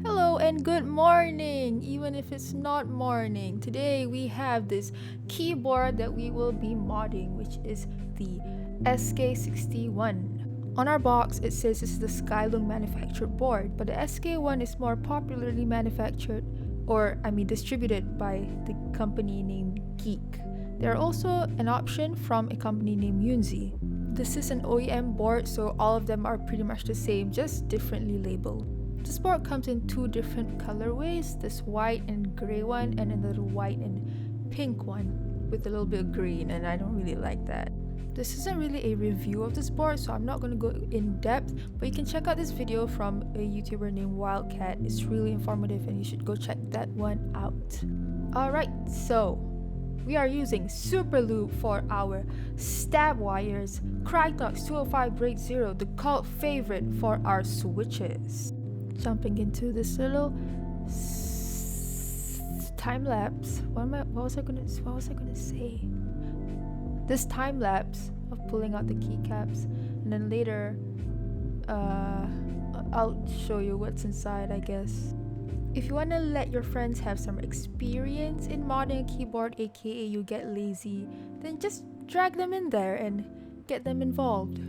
Hello and good morning, even if it's not morning. Today we have this keyboard that we will be modding, which is the SK61. On our box, it says it's the Skylung manufactured board, but the SK1 is more popularly manufactured, distributed by the company named Geek. There are also an option from a company named Yunzi. This is an OEM board, so all of them are pretty much the same, just differently labeled. This board comes in two different colorways, this white and gray one and another white and pink one with a little bit of green, and I don't really like that. This isn't really a review of this board, so I'm not going to go in depth, but you can check out this video from a YouTuber named Wildcat. It's really informative and you should go check that one out. Alright, so we are using Super Lube for our stab wires, Krytox 205 Grade 0, the cult favorite for our switches. Jumping into this little time lapse. What was I gonna say? This time lapse of pulling out the keycaps, and then later, I'll show you what's inside, I guess. If you wanna let your friends have some experience in modding a keyboard, aka you get lazy, then just drag them in there and get them involved.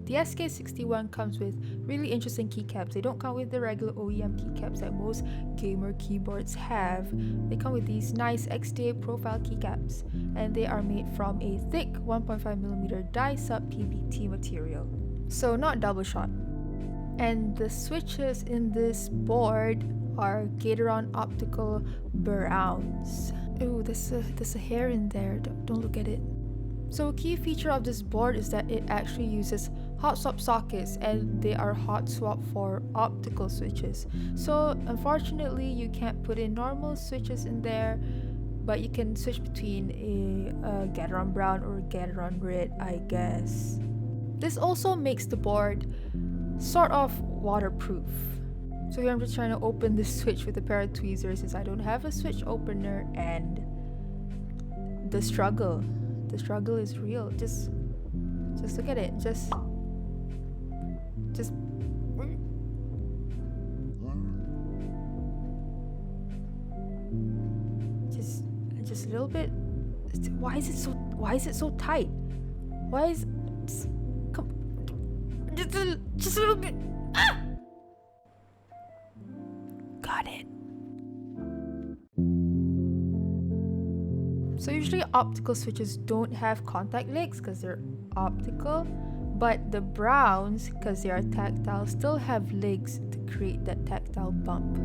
The SK61 comes with really interesting keycaps. They don't come with the regular OEM keycaps that most gamer keyboards have. They come with these nice XDA profile keycaps, and they are made from a thick 1.5mm dye-sub PBT material, so not double shot. And the switches in this board are Gateron Optical Browns. Ooh, there's a hair in there. Don't look at it. So a key feature of this board is that it actually uses Hotswap sockets, and they are Hotswap for optical switches. So unfortunately you can't put in normal switches in there, but you can switch between a Gateron brown or Gateron red, I guess. This also makes the board sort of waterproof. So here I'm just trying to open this switch with a pair of tweezers since I don't have a switch opener, and the struggle is real. Just look at it. Just a little bit. Why is it so tight? Why is come just a little bit. Got it. So usually optical switches don't have contact legs because they're optical, but the browns, because they are tactile, still have legs to create that tactile bump.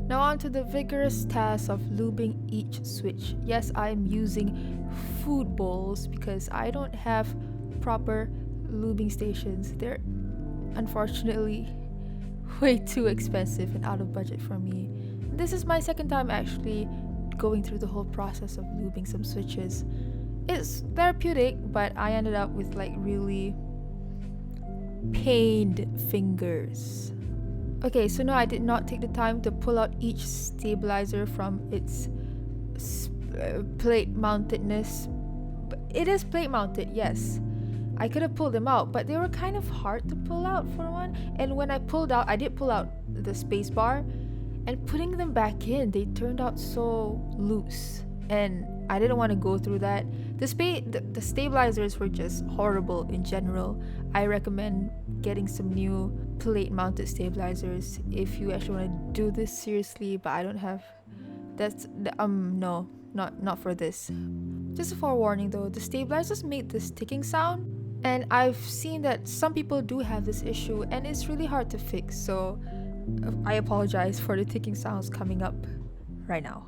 Now on to the vigorous task of lubing each switch. Yes, I am using food bowls because I don't have proper lubing stations. They're unfortunately way too expensive and out of budget for me. This is my second time actually going through the whole process of lubing some switches. It's therapeutic, but I ended up with like really pained fingers. Okay, so no, I did not take the time to pull out each stabilizer from its plate mountedness. It is plate mounted, yes. I could have pulled them out, but they were kind of hard to pull out for one. And when I did pull out the space bar, and putting them back in, they turned out so loose, and I didn't want to go through that. The stabilizers were just horrible in general. I recommend getting some new plate mounted stabilizers if you actually want to do this seriously, but I don't have. No, not for this. Just a forewarning though, the stabilizers made this ticking sound, and I've seen that some people do have this issue and it's really hard to fix, so I apologize for the ticking sounds coming up right now.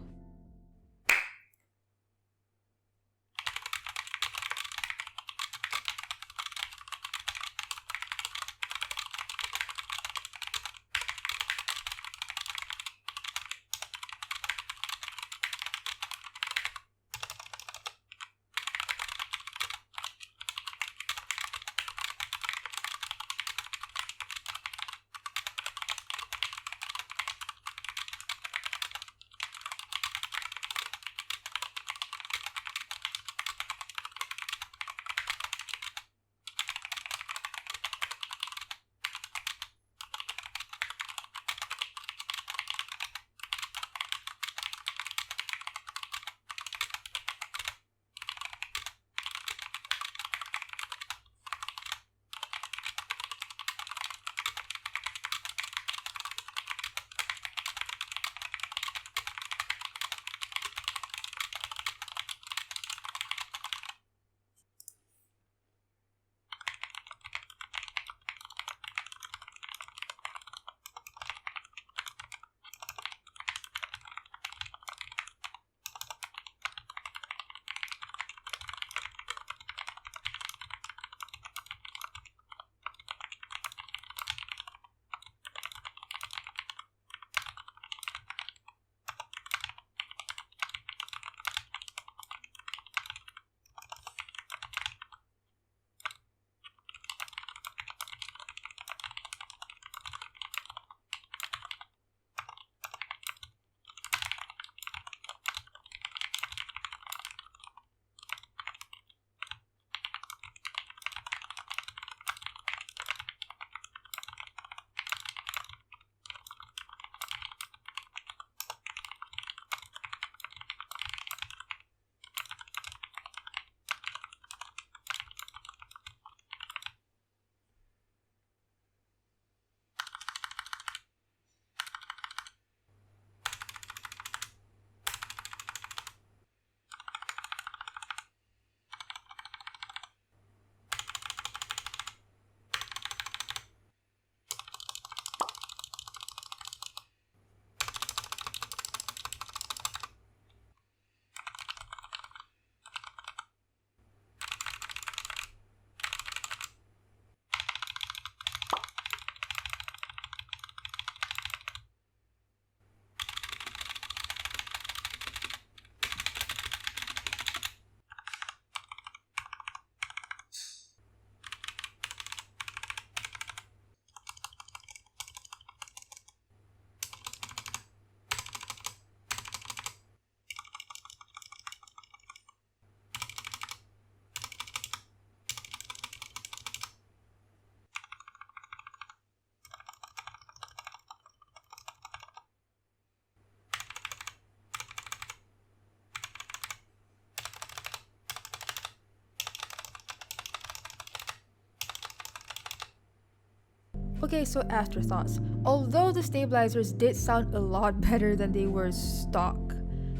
Okay, so afterthoughts. Although the stabilizers did sound a lot better than they were stock,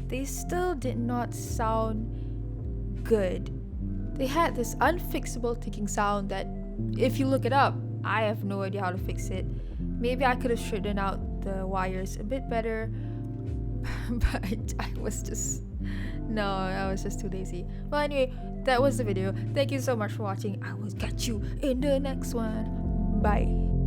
they still did not sound good. They had this unfixable ticking sound that, if you look it up, I have no idea how to fix it. Maybe I could have straightened out the wires a bit better, but I was just too lazy. Well, anyway, that was the video. Thank you so much for watching. I will catch you in the next one. Bye.